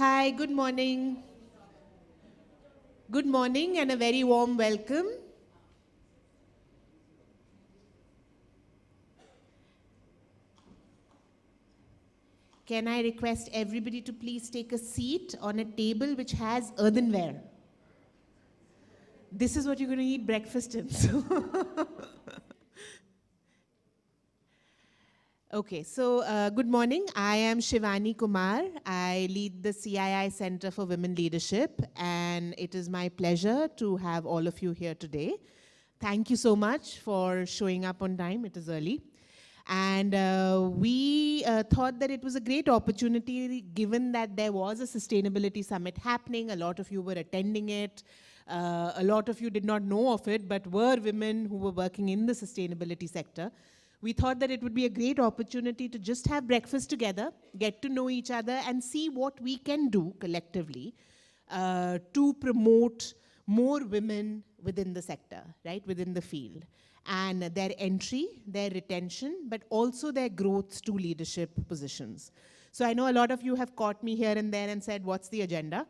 Hi, good morning. Good morning and a very warm welcome. Can I request everybody to please take a seat on a table which has earthenware? This is what you're going to eat breakfast in. Okay, so good morning. I am Shivani Kumar. I lead the CII Center for Women Leadership, and it is my pleasure to have all of you here today. Thank you so much for showing up on time. It is early. And we thought that it was a great opportunity given that there was a sustainability summit happening. A lot of you were attending it. A lot of you did not know of it, but were women who were working in the sustainability sector. We thought that it would be a great opportunity to just have breakfast together, get to know each other, and see what we can do collectively to promote more women within the sector, right, within the field, and their entry, their retention, but also their growth to leadership positions. So I know a lot of you have caught me here and there and said, what's the agenda?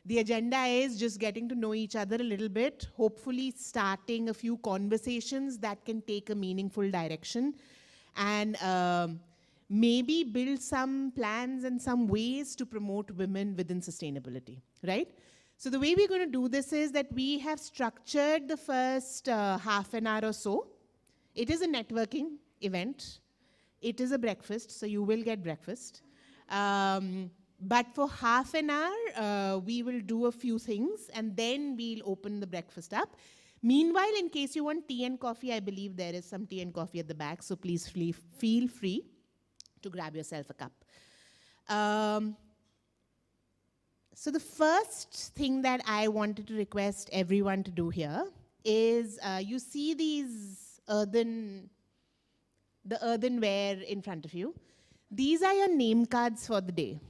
The agenda is just getting to know each other a little bit, hopefully starting a few conversations that can take a meaningful direction, and maybe build some plans and some ways to promote women within sustainability, right? So the way we're going to do this is that we have structured the first half an hour or so. It is a networking event. It is a breakfast, so you will get breakfast. But for half an hour, we will do a few things, and then we'll open the breakfast up. Meanwhile, in case you want tea and coffee, I believe there is some tea and coffee at the back, so please feel free to grab yourself a cup. So the first thing that I wanted to request everyone to do here is, you see these the earthenware in front of you. These are your name cards for the day.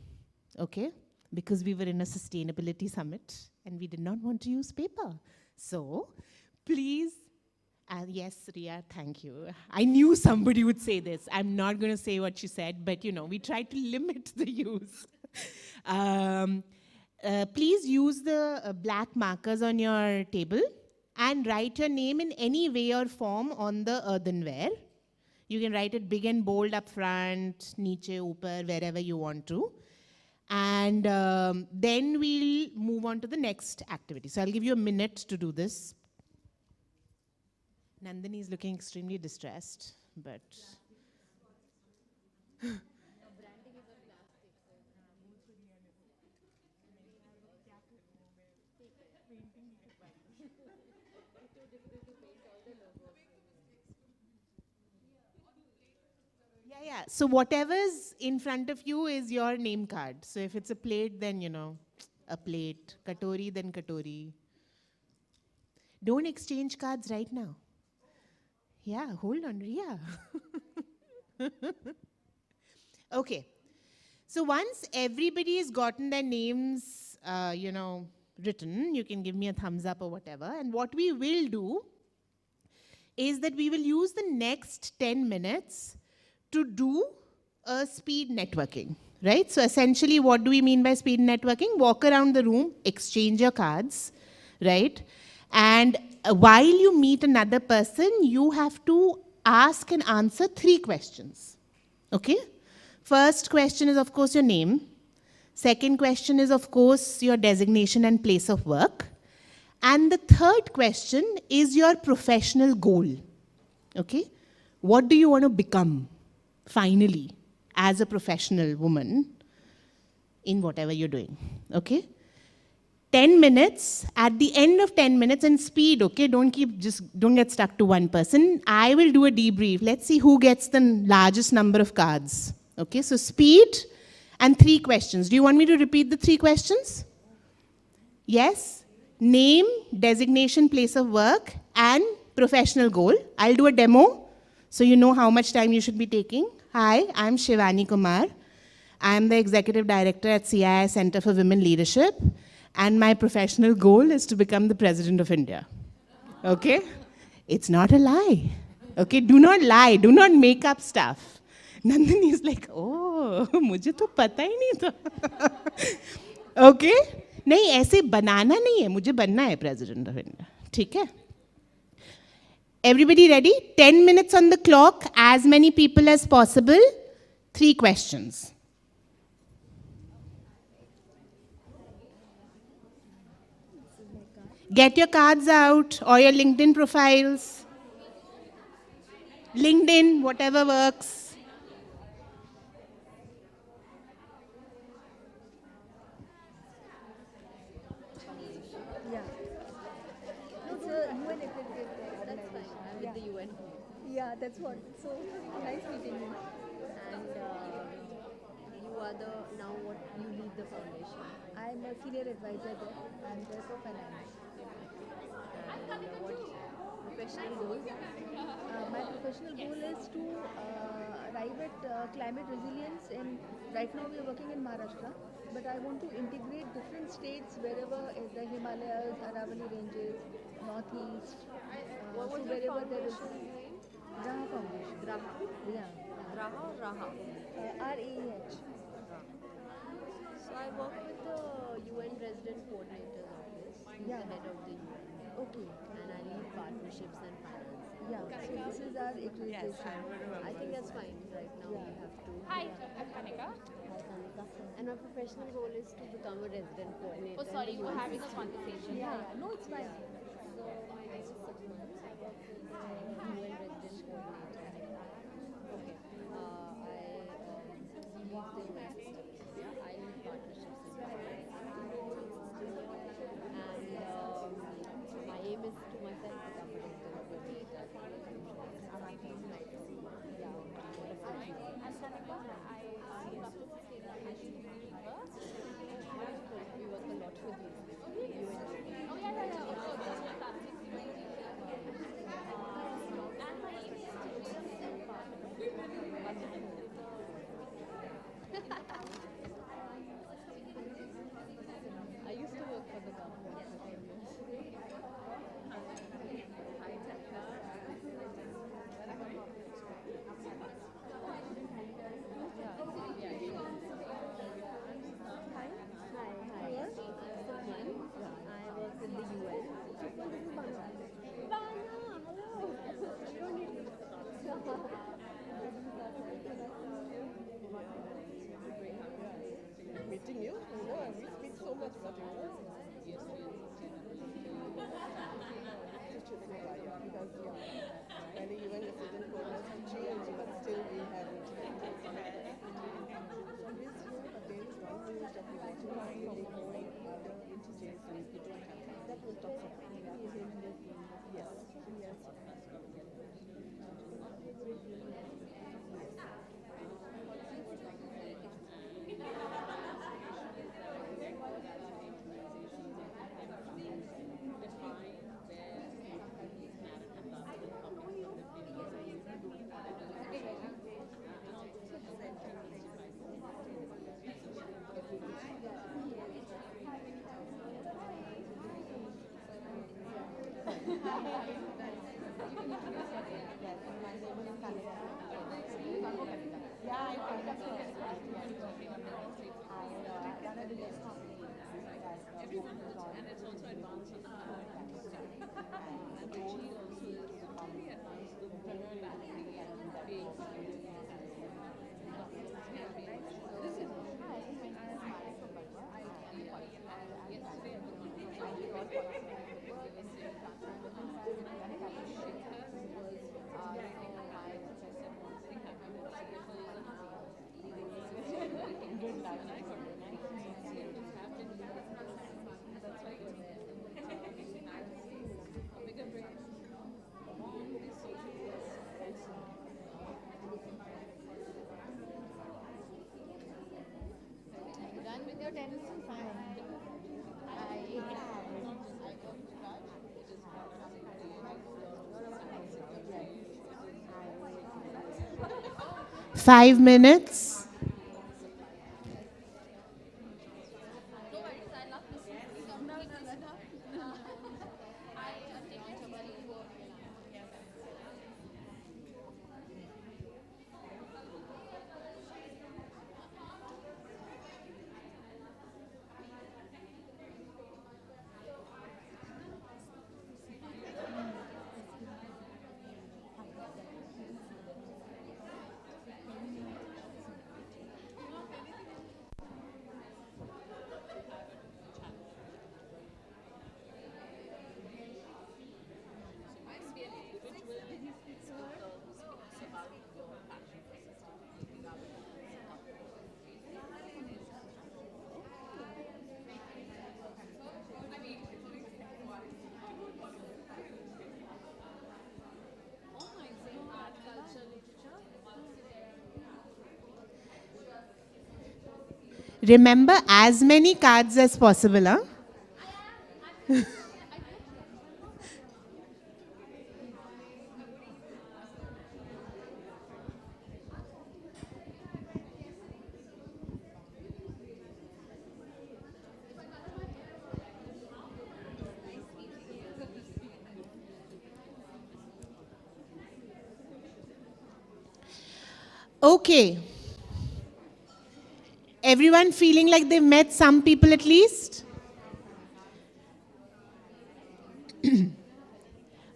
Okay, because we were in a sustainability summit and we did not want to use paper. So please, yes, Ria, thank you. I knew somebody would say this. I'm not going to say what she said, but you know, we tried to limit the use. Please use the black markers on your table and write your name in any way or form on the earthenware. You can write it big and bold up front, niche, upar, wherever you want to. And then we'll move on to the next activity. So I'll give you a minute to do this. Nandini is looking extremely distressed, but... Yeah. So whatever's in front of you is your name card. So if it's a plate, then, you know, a plate. Katori, then katori. Don't exchange cards right now. Yeah, hold on, Ria. Okay. So once everybody has gotten their names, you know, written, you can give me a thumbs up or whatever. And what we will do is that we will use the next 10 minutes to do a speed networking, right? So essentially, what do we mean by speed networking? Walk around the room, exchange your cards, right? And while you meet another person, you have to ask and answer 3 questions, okay? First question is, of course, your name. Second question is, of course, your designation and place of work. And the third question is your professional goal, okay? What do you want to become? Finally, as a professional woman in whatever you're doing, okay? 10 minutes, at the end of 10 minutes, and speed, okay? Don't get stuck to one person. I will do a debrief. Let's see who gets the largest number of cards, okay? So speed and 3 questions. Do you want me to repeat the 3 questions? Yes? Name, designation, place of work, and professional goal. I'll do a demo so you know how much time you should be taking. Hi, I'm Shivani Kumar. I'm the Executive Director at CII Center for Women Leadership, and my professional goal is to become the President of India. Okay? It's not a lie. Okay? Do not lie. Do not make up stuff. Nandini is like, oh, mujhe to pata hi nahi tha. Okay नहीं, ऐसे बनाना नहीं है, मुझे बनना है president of India, ठीक है? Everybody ready? 10 minutes on the clock, as many people as possible. 3 questions. Get your cards out or your LinkedIn profiles. LinkedIn, whatever works. Yeah. No, it's a UN accredited organization. I'm with the UN. Yeah, that's what. So nice meeting you. And you are the, now what, you lead the foundation. I'm a senior advisor there. I'm there for finance. And what professional goal? My professional goal is to arrive at climate resilience. And right now we are working in Maharashtra, but I want to integrate different states wherever is the Himalayas, Aravalli ranges, Northeast. What was So your wherever there is foundation name? Graha Foundation. Graha. Yeah. Graha or Raha? RAH. So I work with the UN Resident Coordinator's Office, who's Yeah. the head of the UN. Okay. And I lead partnerships and finance. Yeah. So this is our accreditation. I think that's fine. Right now we have to. Hi, I'm Kanika. And my professional goal is to become a resident coordinator. Oh, sorry, we're having a conversation. Yeah. No, it's fine. So my name is Sukhman. I work with the UN resident coordinator. Okay. He leads the UN system. I lead partnerships and finance. And my aim is to myself become a resident coordinator. Yeah. I'm Kanika. I love to say that I should be first. We work a lot with you. Oh, yeah, yeah, yeah. Oh, that's fantastic. And my aim is to be a self-partner. I used to work for the government for 10 years. Hi, hi. I'm Sukhman. I work with the UN. Bana, hello. You don't need to. Meeting you, we speak so much about you. Just chilling about you because when the UN decision for us to change, but still we haven't. Always here, but there is one news that we want to know from all other entities we don't have. That will talk about. Yes. Yes. Done with your tennis? Fine. I have. 5 minutes. No worries, I love this. I take my chapati to work. Remember as many cards as possible, huh? Okay. Everyone feeling like they've met some people at least?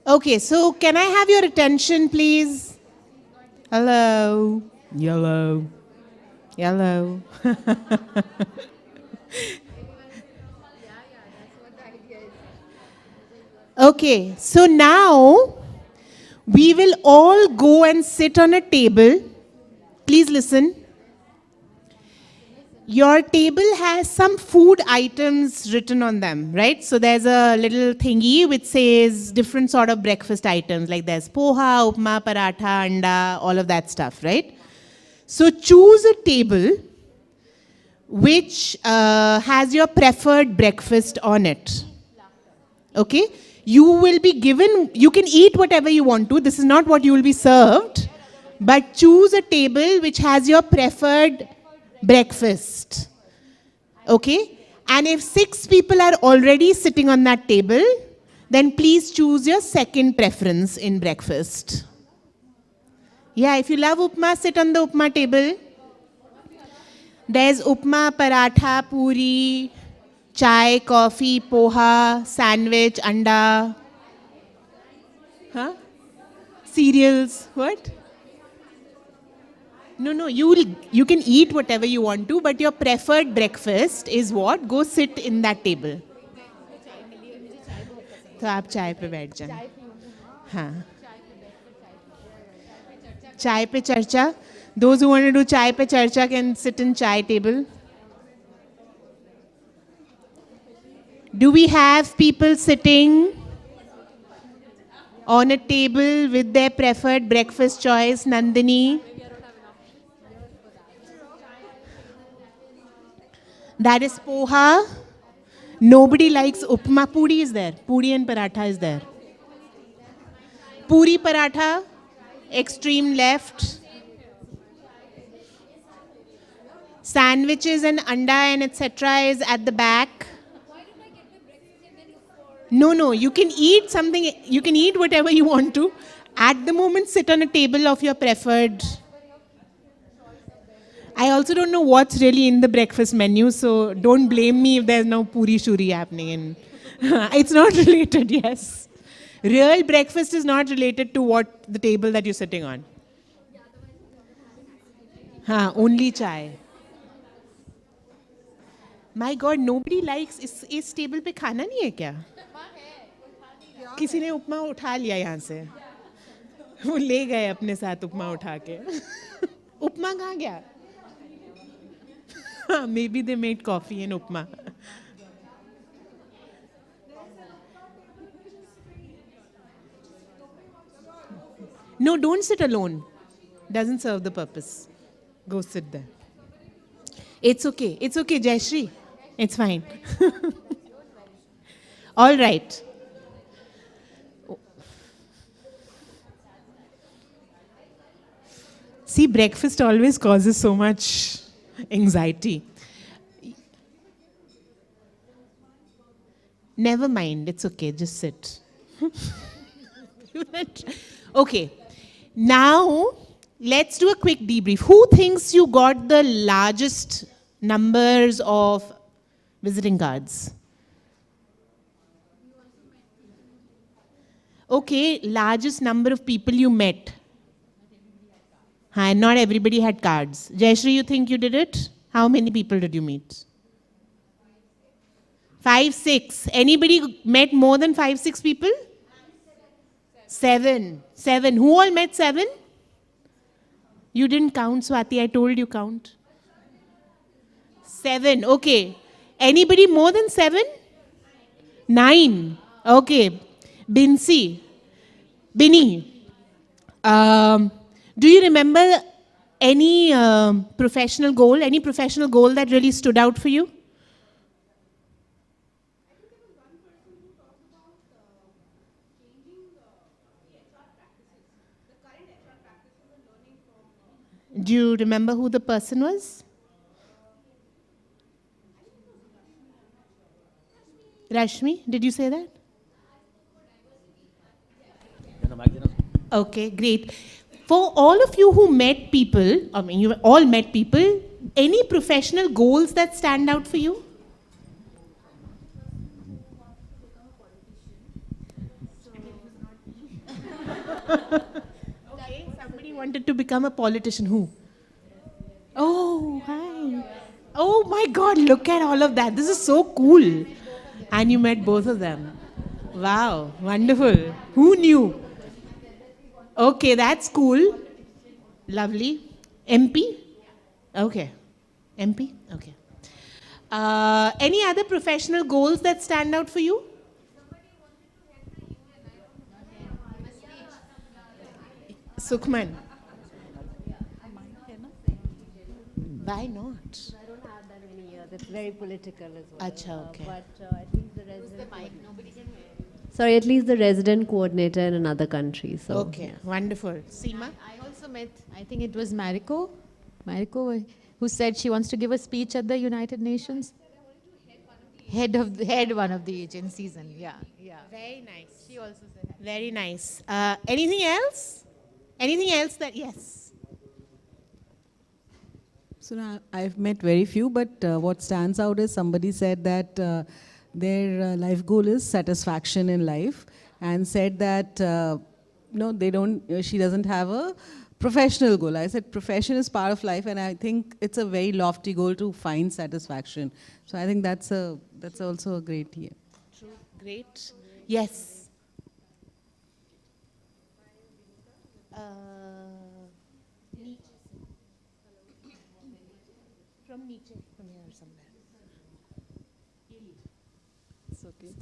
Okay, so can I have your attention, please? Hello. Yellow. Yellow. Okay, so now we will all go and sit on a table. Please listen. Your table has some food items written on them, right? So there's a little thingy which says different sort of breakfast items, like there's poha, upma, paratha, anda, all of that stuff, right? So choose a table which has your preferred breakfast on it. Okay? You will be given, you can eat whatever you want to. This is not what you will be served. But choose a table which has your preferred breakfast. Okay? And if 6 people are already sitting on that table, then please choose your second preference in breakfast. Yeah, if you love upma, sit on the upma table. There's upma, paratha, puri, chai, coffee, poha, sandwich, anda. Huh? Cereals. What? No, you can eat whatever you want to, but your preferred breakfast is what? Go sit in that table. तो आप चाय पे बैठ जाए. हाँ. चाय पे चर्चा. Those who want to do chai pe charcha can sit in chai table. Do we have people sitting on a table with their preferred breakfast choice, Nandini? That is poha. Nobody likes upma. Puri is there. Puri and paratha is there. Puri paratha, extreme left. Sandwiches and anda and etc. is at the back. No, you can eat something, you can eat whatever you want to. At the moment, sit on a table of your preferred. I also don't know what's really in the breakfast menu, so don't blame me if there's no puri shuri happening. And it's not related, yes. Real breakfast is not related to what the table that you're sitting on. Only chai. My God, nobody likes इस table पे खाना नहीं है क्या? किसी ने उपमा उठा लिया यहाँ से. वो ले गए अपने साथ उपमा उठा के. उपमा कहाँ गया? Maybe they made coffee and upma. No, don't sit alone. Doesn't serve the purpose. Go sit there. It's okay. It's okay, Jayashri. It's fine. All right. See, breakfast always causes so much anxiety. Never mind. It's okay. Just sit. Okay. Now, let's do a quick debrief. Who thinks you got the largest numbers of visiting cards? Okay, largest number of people you met. Not everybody had cards. Jayashri, you think you did it? How many people did you meet? 5, 6. Anybody met more than 5, 6 people? 7. Who all met 7? You didn't count, Swati. I told you count. 7. Okay. Anybody more than 7? 9. Okay. Binny. Do you remember Any professional goal that really stood out for you? Do you remember who the person was? Rashmi, did you say that? Okay, great. For all of you who met people, I mean, you all met people, any professional goals that stand out for you? Okay, somebody wanted to become a politician. Who? Oh, hi. Oh my God, look at all of that. This is so cool. And you met both of them. Wow, wonderful. Who knew? Okay, that's cool. Lovely. MP? Okay. MP? Okay. Any other professional goals that stand out for you? Sukhman. Why not? I don't have that many years. It's very political as well. Acha, okay. But at least the resident. Sorry, at least the resident coordinator in another country. So. Okay, wonderful. Seema? I also met, I think it was Mariko, who said she wants to give a speech at the United Nations. Head one of the agencies, and yeah. Very nice. She also said that. Very nice. Anything else? Anything else that, yes? So now I've met very few, but what stands out is somebody said that their life goal is satisfaction in life, and said that no, they don't. She doesn't have a professional goal. I said profession is part of life, and I think it's a very lofty goal to find satisfaction. So I think that's also a great year. True. Great. Yes. From Nietzsche, from here somewhere. It's okay.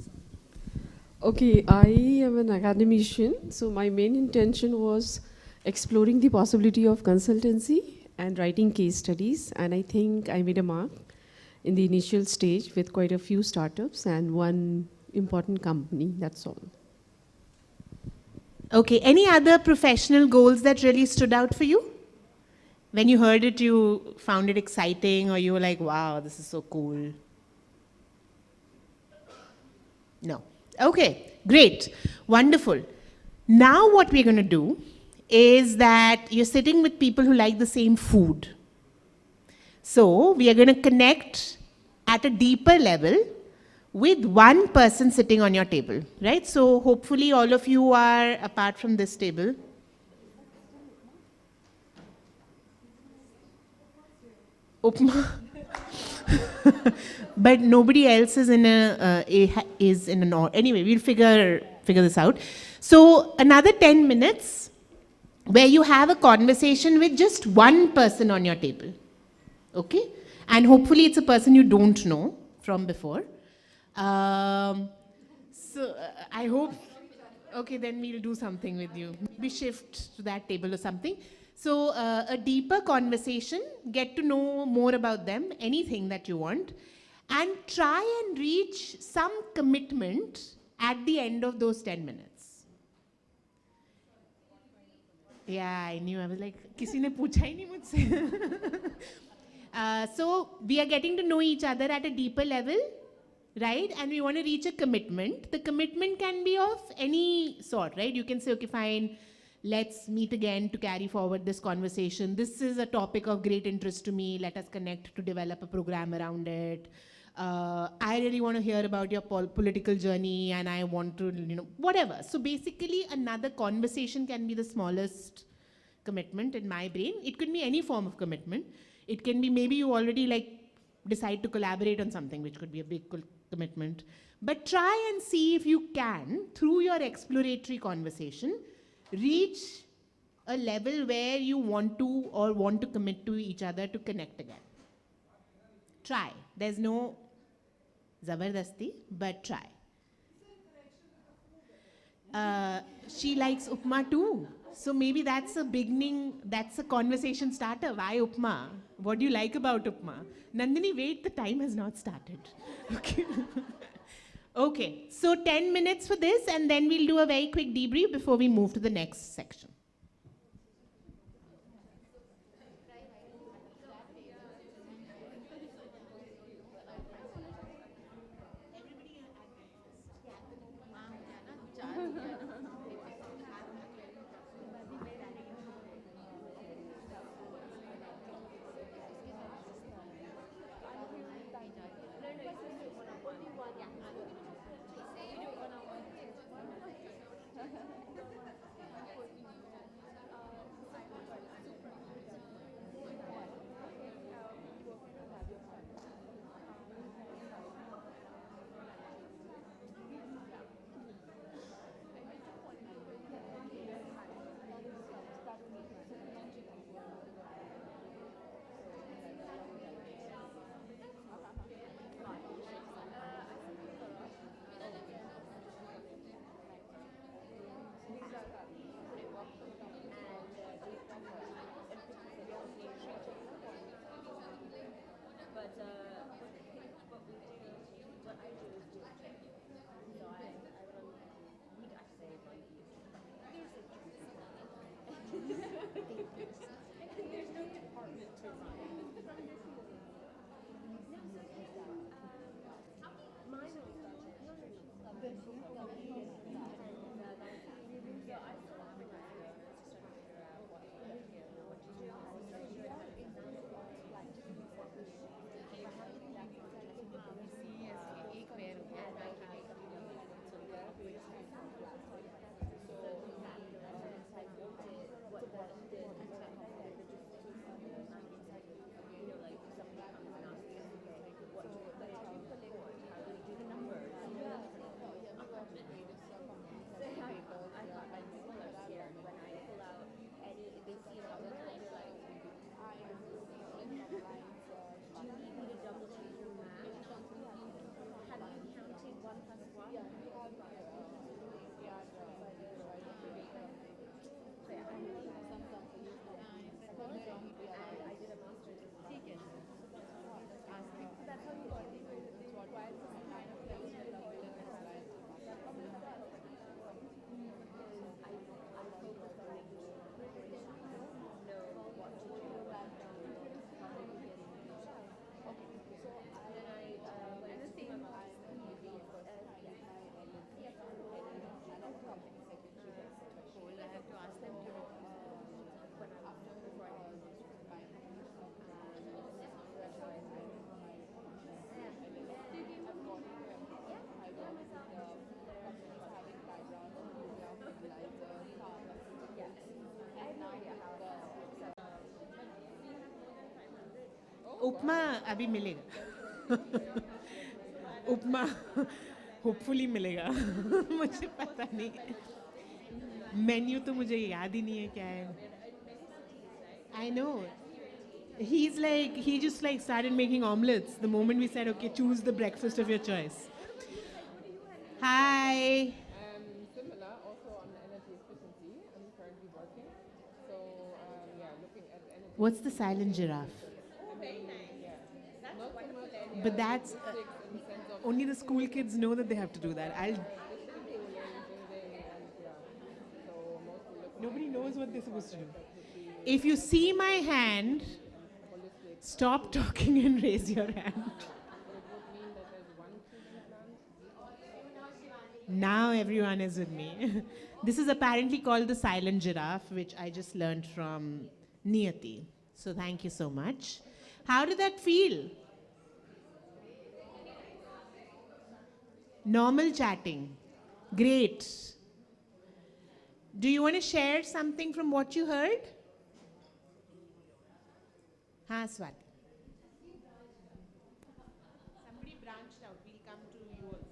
Okay, I am an academician, so my main intention was exploring the possibility of consultancy and writing case studies, and I think I made a mark in the initial stage with quite a few startups and one important company, that's all. Okay, any other professional goals that really stood out for you? When you heard it, you found it exciting, or you were like, wow, this is so cool? No. Okay, great. Wonderful. Now what we're going to do is that you're sitting with people who like the same food. So we are going to connect at a deeper level with one person sitting on your table, right? So hopefully all of you are apart from this table. Upma. But nobody else is in anyway, we'll figure this out. So another 10 minutes where you have a conversation with just one person on your table. Okay? And hopefully it's a person you don't know from before. I hope, okay, then we'll do something with you. Maybe shift to that table or something. So a deeper conversation, get to know more about them, anything that you want, and try and reach some commitment at the end of those 10 minutes. Yeah, I knew. I was like, किसी ने पूछा ही नहीं मुझसे. So we are getting to know each other at a deeper level, right? And we want to reach a commitment. The commitment can be of any sort, right? You can say, okay, fine, let's meet again to carry forward this conversation. This is a topic of great interest to me. Let us connect to develop a program around it. I really want to hear about your political journey, and I want to, whatever. So basically, another conversation can be the smallest commitment in my brain. It could be any form of commitment. It can be maybe you already decide to collaborate on something, which could be a big commitment. But try and see if you can, through your exploratory conversation, reach a level where you want to commit to each other to connect again. Try. There's no zabardasti, but try. She likes upma too. So maybe that's a beginning, that's a conversation starter. Why upma? What do you like about upma? Nandini, wait, the time has not started. Okay. Okay, so 10 minutes for this, and then we'll do a very quick debrief before we move to the next section. उपमा अभी मिलेगा उपमा hopefully मिलेगा मुझे पता नहीं menu तो मुझे याद ही नहीं है क्या है I know he just like started making omelets the moment we said okay choose the breakfast of your choice. Hi. Similar, also on energy efficiency. I'm currently working. So, looking at energy. What's the silent giraffe? But that's only the school kids know that they have to do that. Nobody knows what they're supposed to do. If you see my hand, stop talking and raise your hand. Now everyone is with me. This is apparently called the silent giraffe, which I just learned from Niyati. So thank you so much. How did that feel? Normal chatting. Great. Do you want to share something from what you heard? Ha, Swati. Somebody branched out. We'll come to you also.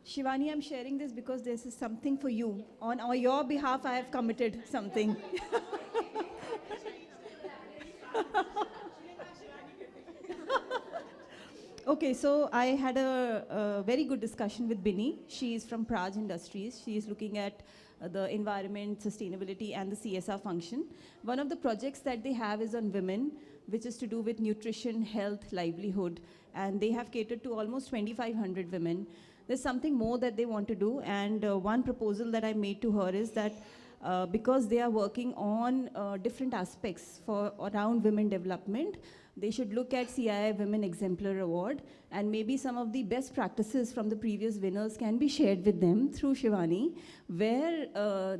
Shivani, I'm sharing this because this is something for you. On your behalf, I have committed something. Okay, so I had a very good discussion with Binny. She is from Praj Industries. She is looking at the environment, sustainability, and the CSR function. One of the projects that they have is on women, which is to do with nutrition, health, livelihood, and they have catered to almost 2,500 women. There's something more that they want to do, and one proposal that I made to her is that because they are working on different aspects for around women development, they should look at CII Women Exemplar Award, and maybe some of the best practices from the previous winners can be shared with them through Shivani, where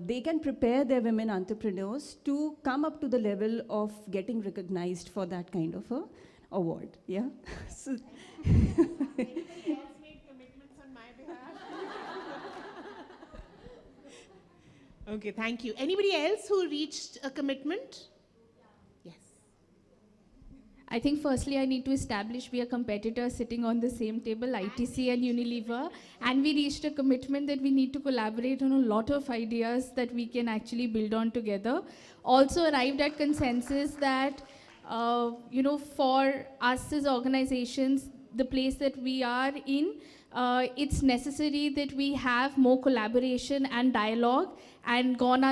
they can prepare their women entrepreneurs to come up to the level of getting recognized for that kind of a award. Yeah. So Anybody else made commitments on my behalf? Okay, thank you. Anybody else who reached a commitment? Yes. I think firstly I need to establish we are competitors sitting on the same table, ITC and Unilever, and we reached a commitment that we need to collaborate on a lot of ideas that we can actually build on together. Also arrived at consensus that, for us as organizations, the place that we are in, it's necessary that we have more collaboration and dialogue, and gone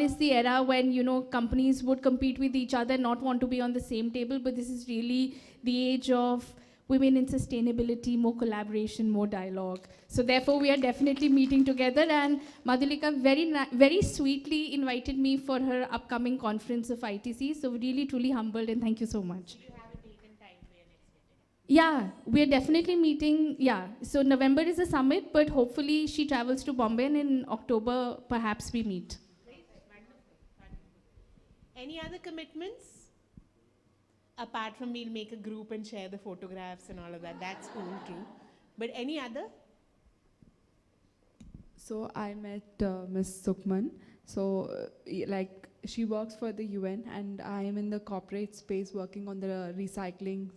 is the era when companies would compete with each other and not want to be on the same table, but this is really the age of women in sustainability, more collaboration, more dialogue. So therefore we are definitely meeting together, and Madhulika very sweetly invited me for her upcoming conference of ITC, so really truly humbled, and thank you so much. Yeah, we're definitely meeting. Yeah, so November is a summit, but hopefully she travels to Bombay, and in October, perhaps we meet. Any other commitments? Apart from we'll make a group and share the photographs and all of that. That's cool too. But any other? So I met Ms. Sukhman. So she works for the UN, and I am in the corporate space working on the recycling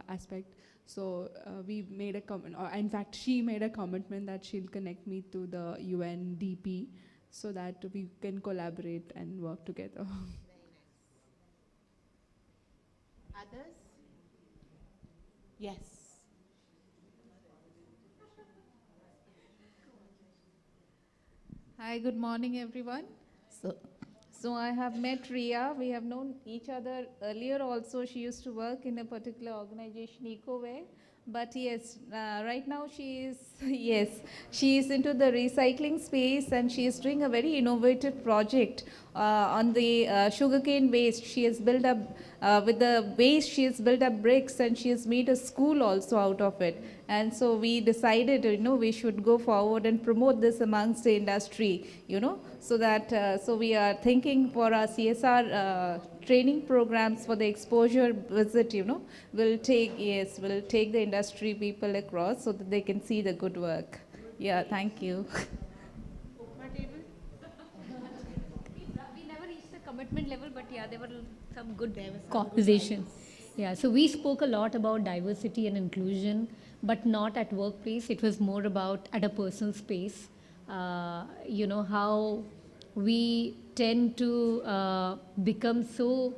aspect. So we made a comment, or in fact, she made a commitment that she'll connect me to the UNDP so that we can collaborate and work together. Others? Yes. Hi, good morning, everyone. So I have met Ria. We have known each other earlier also. She used to work in a particular organization, EcoWare. But yes, right now she is into the recycling space, and she is doing a very innovative project on the sugarcane waste. She has built up, with the waste, she has built up bricks, and she has made a school also out of it. And so we decided, we should go forward and promote this amongst the industry, so that, so we are thinking for our CSR training programs for the exposure visit, will take the industry people across so that they can see the good work. Yeah, thank you. We never reached the commitment level, but yeah, there were some good conversations. Yeah, so we spoke a lot about diversity and inclusion, but not at workplace. It was more about at a personal space. How we tend to become so,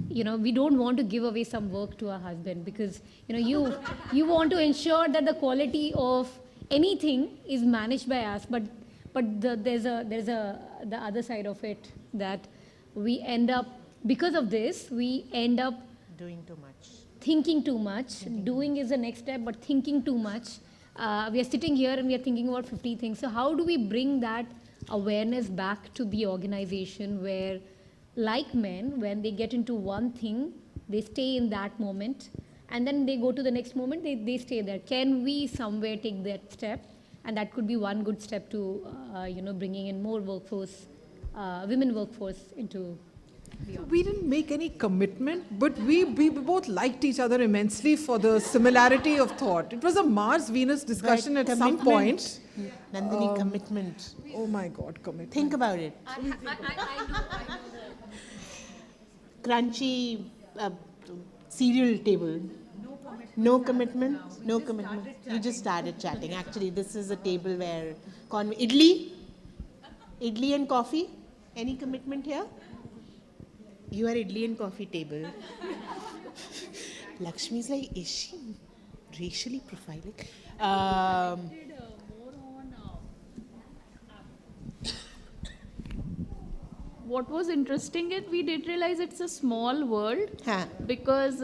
we don't want to give away some work to our husband, because, you want to ensure that the quality of anything is managed by us, but there's the other side of it, that we end up, because of this, we end up Doing too much. thinking too much. Doing is the next step, but thinking too much. We are sitting here and we are thinking about 50 things. So how do we bring that awareness back to the organization, where, like men, when they get into one thing, they stay in that moment, and then they go to the next moment, they stay there. Can we somewhere take that step? And that could be one good step to, bringing in more workforce, women workforce into. We didn't make any commitment, but we both liked each other immensely for the similarity of thought. It was a Mars-Venus discussion But at some point. Nandini, commitment. Oh my God, commitment. Think about it. I know that. Crunchy cereal table. No commitment. No commitment. You just started chatting. Actually, this is a table where idli and coffee. Any commitment here? You are idli and coffee table. Lakshmi's like, is she racially profiling? What was interesting is we did realize it's a small world Huh. because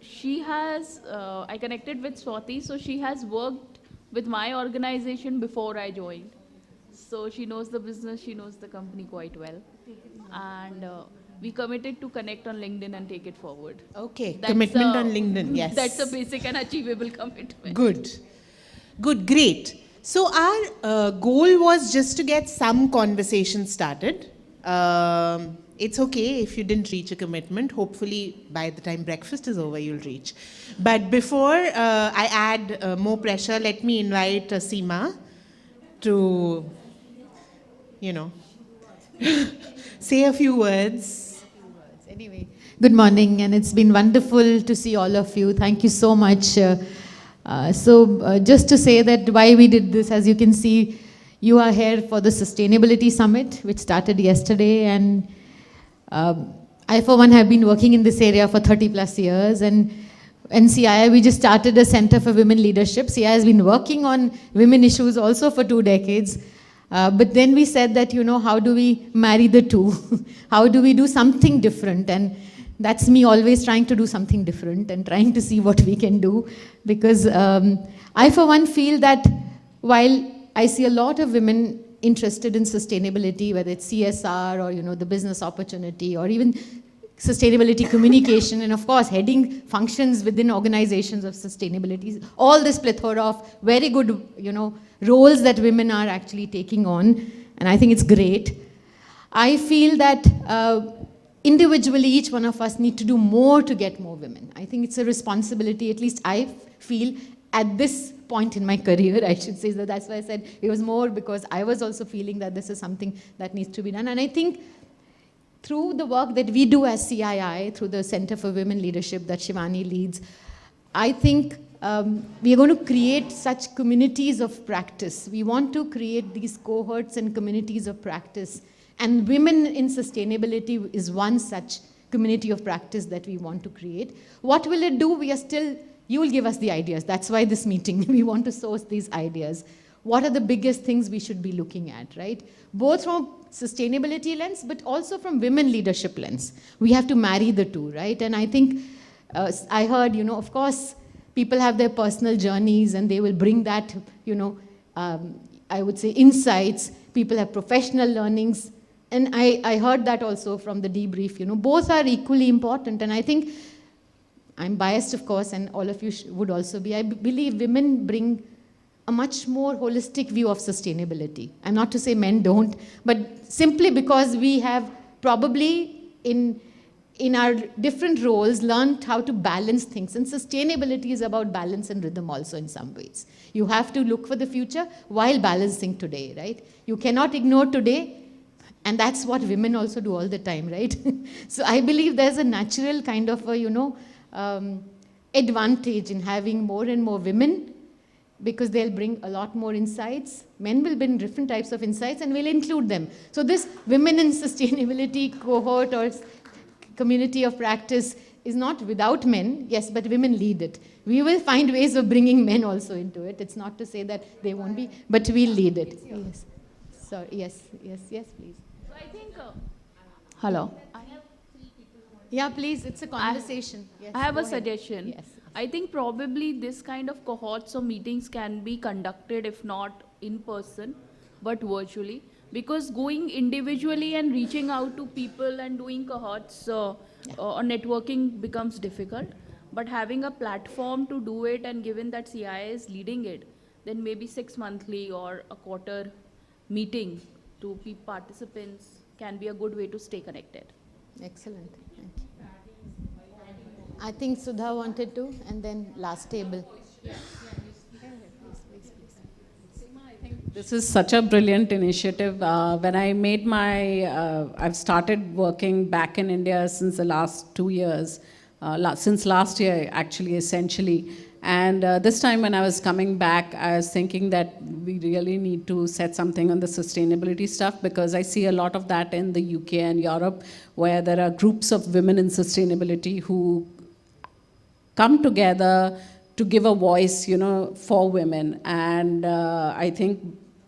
she has, I connected with Swati, so she has worked with my organization before I joined. So she knows the business, she knows the company quite well. And we committed to connect on LinkedIn and take it forward. Okay, commitment on LinkedIn, yes. That's a basic and achievable commitment. Good. Good, great. So our goal was just to get some conversation started. It's okay if you didn't reach a commitment. Hopefully by the time breakfast is over, you'll reach. But before I add more pressure, let me invite Seema to, say a few words. Anyway, good morning, and it's been wonderful to see all of you. Thank you so much. Just to say that why we did this, as you can see, you are here for the Sustainability Summit, which started yesterday, and I, for one, have been working in this area for 30 plus years, and CII, we just started a Center for Women Leadership. CII has been working on women issues also for 2 decades. But then we said that, how do we marry the two? How do we do something different? And that's me always trying to do something different and trying to see what we can do. Because I, for one, feel that while I see a lot of women interested in sustainability, whether it's CSR or, the business opportunity or even sustainability communication, and of course, heading functions within organizations of sustainability, all this plethora of very good, roles that women are actually taking on, and I think it's great. I feel that individually, each one of us need to do more to get more women. I think it's a responsibility, at least I feel, at this point in my career, I should say. That's why I said it was more because I was also feeling that this is something that needs to be done. And I think through the work that we do as CII, through the Center for Women Leadership that Shivani leads, I think we are going to create such communities of practice. We want to create these cohorts and communities of practice. And women in sustainability is one such community of practice that we want to create. What will it do? We are still, you will give us the ideas. That's why this meeting, we want to source these ideas. What are the biggest things we should be looking at, right? Both from sustainability lens, but also from women leadership lens. We have to marry the two, right? And I think, I heard, of course, people have their personal journeys and they will bring that, I would say insights. People have professional learnings. And I heard that also from the debrief, both are equally important. And I think, I'm biased, of course, and all of you would also be. I believe women bring a much more holistic view of sustainability. I'm not to say men don't, but simply because we have probably in our different roles learned how to balance things. And sustainability is about balance and rhythm also in some ways. You have to look for the future while balancing today, right? You cannot ignore today, and that's what women also do all the time, right? So I believe there's a natural kind of a, advantage in having more and more women, because they'll bring a lot more insights. Men will bring different types of insights and we'll include them. So this women in sustainability cohort or community of practice is not without men, yes, but women lead it. We will find ways of bringing men also into it. It's not to say that they won't be, but we'll lead it. Yes. So yes, please. So I think, Hello. Yeah, please, it's a conversation. Yes, I have a go ahead. suggestion. Yes. I think probably this kind of cohorts or meetings can be conducted, if not in person, but virtually. Because going individually and reaching out to people and doing cohorts or networking becomes difficult. But having a platform to do it, and given that CII is leading it, then maybe 6 monthly or a quarter meeting to participants can be a good way to stay connected. Excellent. Thank you. I think Sudha wanted to, and then last table. This is such a brilliant initiative. When I made my, I've started working back in India since the last 2 years, since last year actually, essentially. And this time when I was coming back, I was thinking that we really need to set something on the sustainability stuff, because I see a lot of that in the UK and Europe, where there are groups of women in sustainability who come together to give a voice, for women. And I think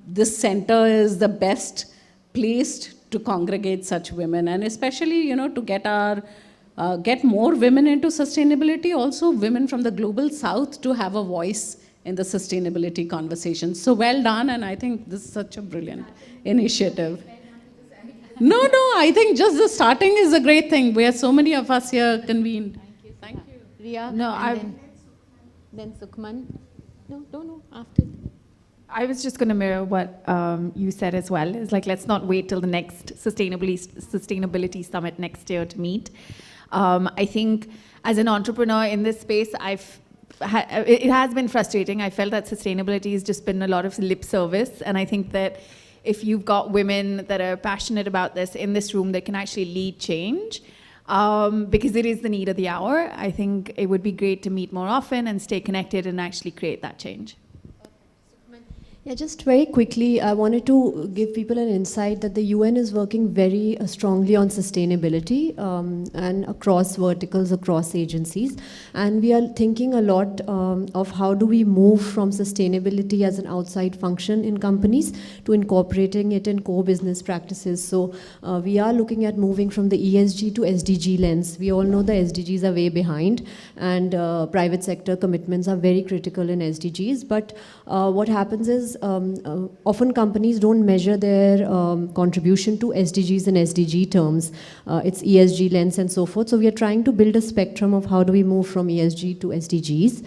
this center is the best placed to congregate such women, and especially, to get more women into sustainability, also women from the global south to have a voice in the sustainability conversation. So well done, and I think this is such a brilliant initiative. No, I think just the starting is a great thing. We are so many of us here convened. Thank you. Ria, No, and then Sukhman. No, after. I was just going to mirror what you said as well. It's like, let's not wait till the next sustainability summit next year to meet. I think as an entrepreneur in this space, it has been frustrating. I felt that sustainability has just been a lot of lip service. And I think that if you've got women that are passionate about this in this room, that can actually lead change, because it is the need of the hour, I think it would be great to meet more often and stay connected and actually create that change. Yeah, just very quickly, I wanted to give people an insight that the UN is working very strongly on sustainability and across verticals, across agencies. And we are thinking a lot of how do we move from sustainability as an outside function in companies to incorporating it in core business practices. So we are looking at moving from the ESG to SDG lens. We all know the SDGs are way behind, and private sector commitments are very critical in SDGs. But what happens is often companies don't measure their contribution to SDGs and SDG terms. It's ESG lens and so forth. So we are trying to build a spectrum of how do we move from ESG to SDGs.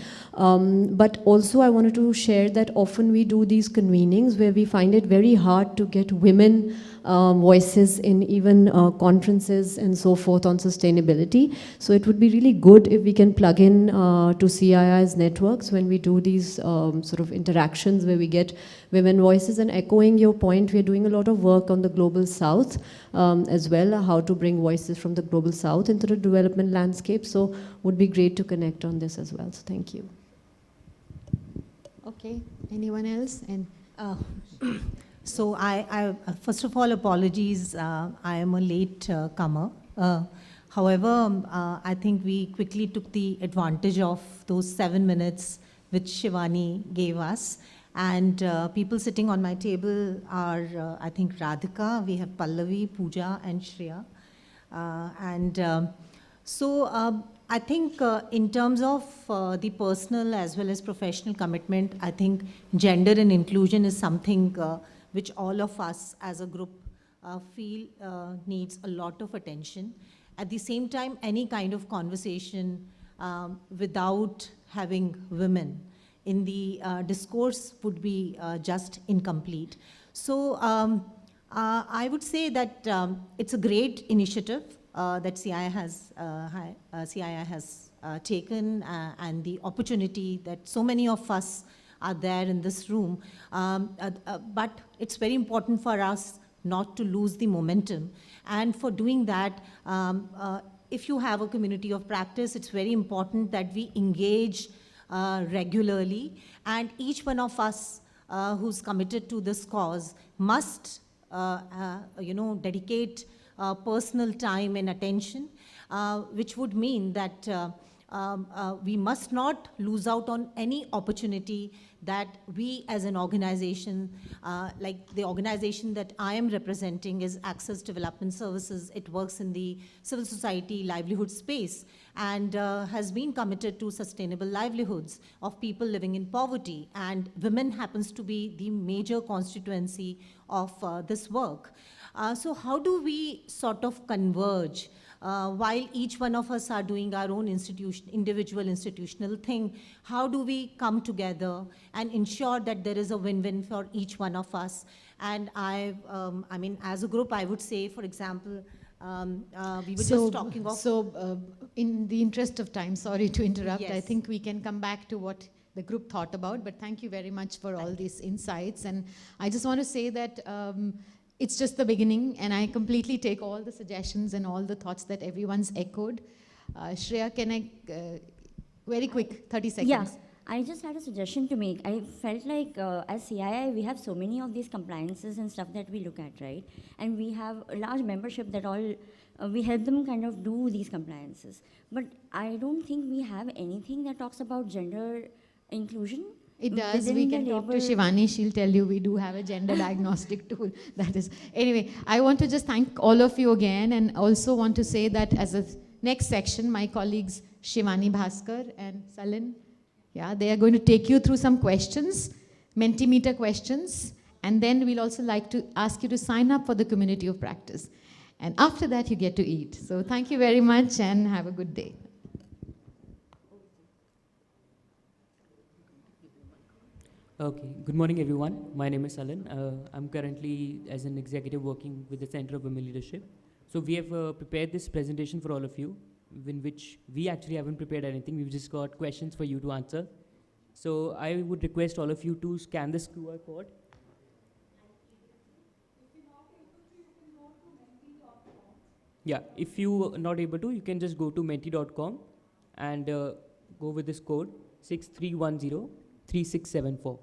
But also I wanted to share that often we do these convenings where we find it very hard to get women voices in even conferences and so forth on sustainability. So it would be really good if we can plug in to CII's networks when we do these sort of interactions where we get women voices. And echoing your point, we're doing a lot of work on the global south as well, how to bring voices from the global south into the development landscape. So would be great to connect on this as well. So thank you. Okay, anyone else? And So I first of all, apologies, I am a late comer. However, I think we quickly took the advantage of those 7 minutes which Shivani gave us. And people sitting on my table are, I think, Radhika, we have Pallavi, Pooja, and Shreya. So I think in terms of the personal as well as professional commitment, I think gender and inclusion is something which all of us as a group feel needs a lot of attention. At the same time, any kind of conversation without having women in the discourse would be just incomplete. So I would say that it's a great initiative that CII has taken, and the opportunity that so many of us are there in this room. But it's very important for us not to lose the momentum. And for doing that, if you have a community of practice, it's very important that we engage regularly. And each one of us who's committed to this cause must, dedicate personal time and attention, which would mean that we must not lose out on any opportunity that we as an organization, like the organization that I am representing is Access Development Services. It works in the civil society livelihood space and has been committed to sustainable livelihoods of people living in poverty. And women happens to be the major constituency of this work. So how do we sort of converge while each one of us are doing our own individual institutional thing? How do we come together and ensure that there is a win-win for each one of us? And I mean, as a group, I would say, for example, we were just talking of... So in the interest of time, sorry to interrupt, Yes. I think we can come back to what the group thought about, but thank you very much for all these insights. And I just want to say that it's just the beginning, and I completely take all the suggestions and all the thoughts that everyone's echoed. Shreya, can I, very quick, 30 seconds. Yeah, I just had a suggestion to make. I felt like as CII, we have so many of these compliances and stuff that we look at, right? And we have a large membership that all we help them kind of do these compliances. But I don't think we have anything that talks about gender inclusion. It does. within We the can talk to labor. Shivani. She'll tell you we do have a gender diagnostic tool. That is. Anyway, I want to just thank all of you again, and also want to say that as a next section, my colleagues Shivani Bhaskar and Salin, yeah, they are going to take you through some questions, Mentimeter questions, and then we'll also like to ask you to sign up for the community of practice. And after that, you get to eat. So thank you very much and have a good day. Okay, good morning everyone. My name is Alan. I'm currently as an executive working with the Center of Women Leadership. So we have prepared this presentation for all of you, in which we actually haven't prepared anything. We've just got questions for you to answer. So I would request all of you to scan this QR code. Yeah, if you are not able to, you can just go to menti.com and go with this code 63103674.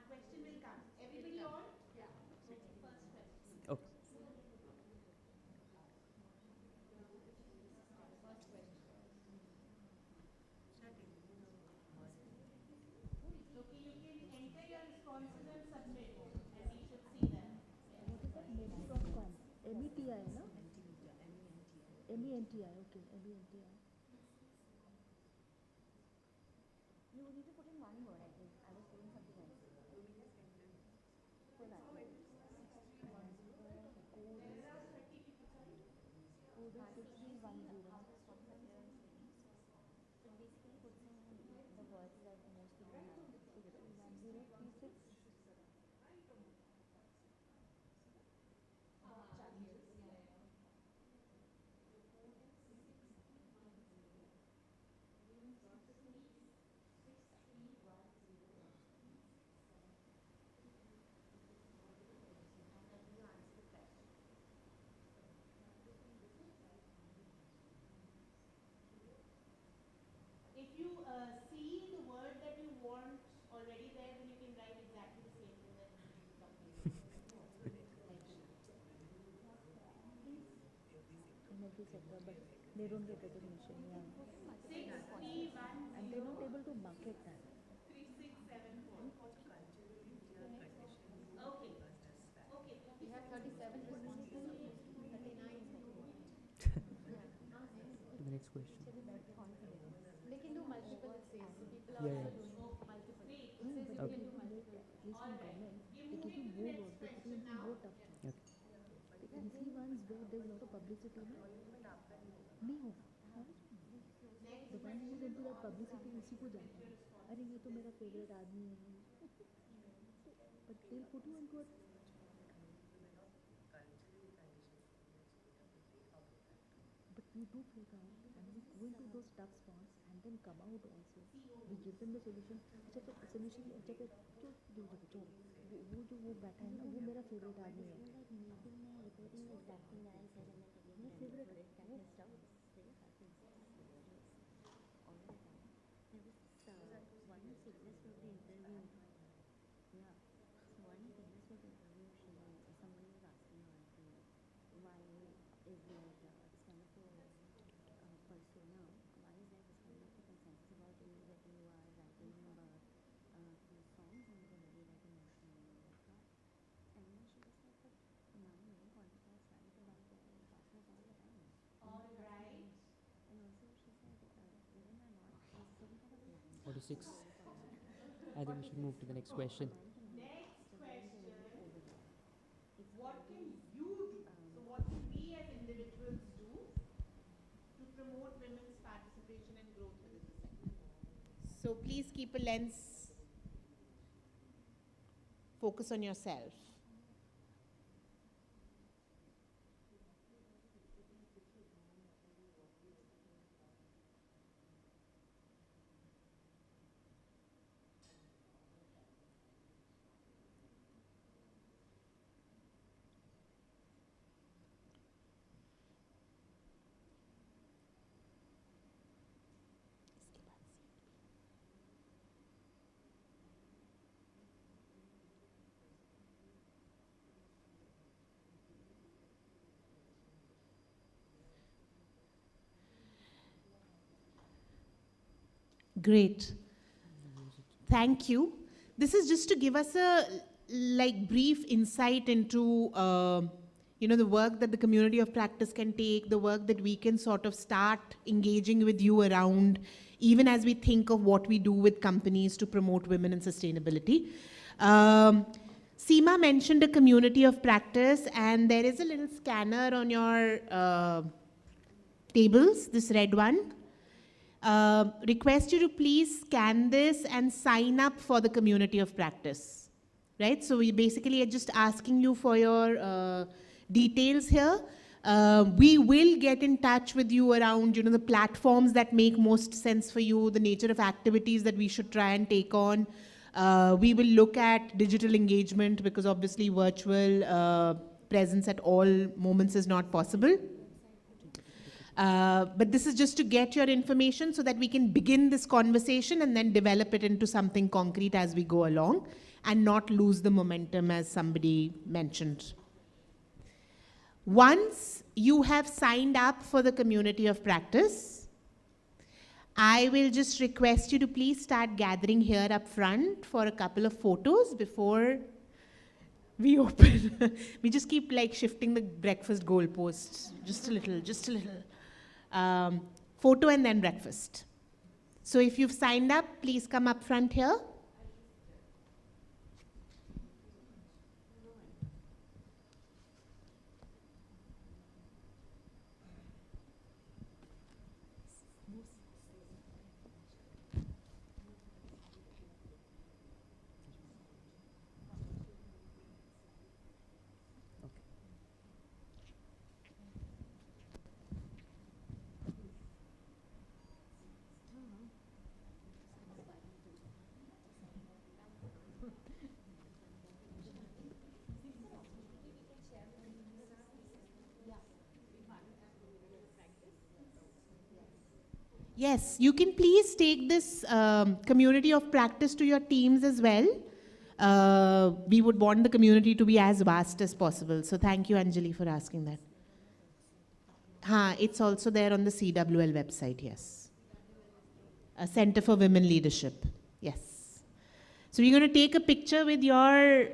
Question will come. Everybody on? Yeah. First question. Okay. Okay, you can enter your responses and submit, and we should see them. What is that? Menti.com. METI, no? MENTI, okay. MENTI. You need to put in one word, I think. I was doing something else. For that. Code is 6310. So basically puts in the words that most people know. 631036. If you see the word that you want already there, then you can write exactly the same thing that is complete. Energy sector, but they don't get recognition. Yeah. 6310. And they're not able to market that. 3674. Okay. Okay. We have 37 responses. 39. To the next question. They can do multiple, it says. So people are Yeah, also yeah. doing multiple. It says Okay. you can do multiple. At least in government, they give you more work, they put you into more tough jobs. Okay. The easy ones where there's a lot of publicity, no? नहीं होगा. The one who's into that publicity, उसी को जाता है. अरे ये तो मेरा favorite आदमी है. But they'll put you into a. But we do fake out and we go into those tough spots and then come out also. We give them the solution. अच्छा तो solution अच्छा तो वो जो वो बैठा है ना वो मेरा favorite आदमी है. मेरा favorite है. Alright. 46. I think we should move to the next question. Next question. What can you do? So what can we as individuals do to promote women's participation and growth within the sector? So please keep a lens. Focus on yourself. Great. Thank you. This is just to give us a brief insight into the work that the community of practice can take, the work that we can sort of start engaging with you around, even as we think of what we do with companies to promote women and sustainability. Seema mentioned a community of practice, and there is a little scanner on your tables, this red one. Request you to please scan this and sign up for the community of practice, right? So we basically are just asking you for your details here. We will get in touch with you around, the platforms that make most sense for you, the nature of activities that we should try and take on. We will look at digital engagement because obviously virtual presence at all moments is not possible. But this is just to get your information so that we can begin this conversation and then develop it into something concrete as we go along and not lose the momentum, as somebody mentioned. Once you have signed up for the community of practice, I will just request you to please start gathering here up front for a couple of photos before we open. We just keep shifting the breakfast goalposts. Just a little. Photo and then breakfast. So if you've signed up, please come up front here. Yes, you can please take this community of practice to your teams as well. We would want the community to be as vast as possible. So thank you, Anjali, for asking that. It's also there on the CWL website, yes. A Center for Women Leadership, yes. So you're going to take a picture with your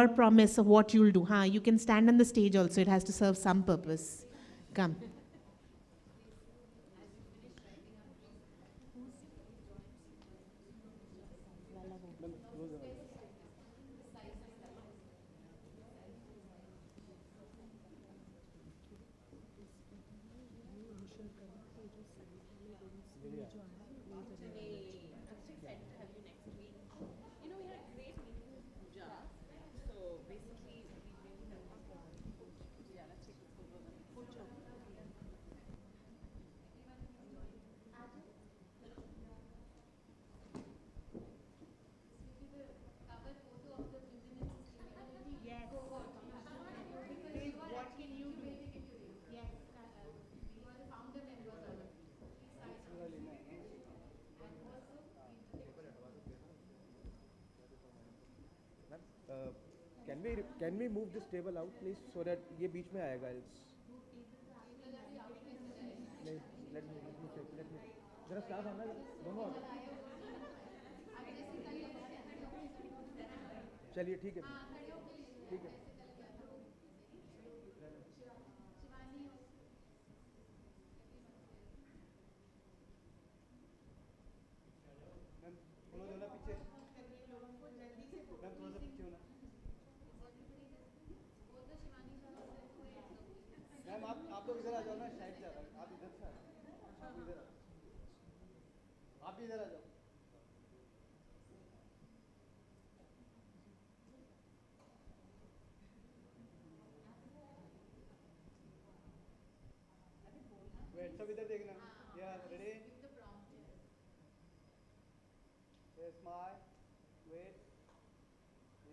promise of what you'll do. You can stand on the stage also. It has to serve some purpose. Come. Can we move this table out, please, so that ये बीच में आएगा? Let me check. जरा staff आना, दोनों चलिए ठीक है. आप लोग इधर आ जाओ ना, साइड से आ जाओ. आप इधर से आ जाओ. आप भी इधर आ जाओ. वेट, सब इधर देखना. या ready? Smile. Wait.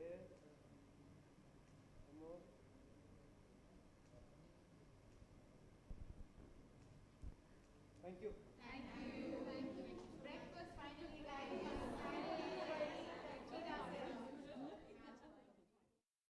Yes. One more. Thank you.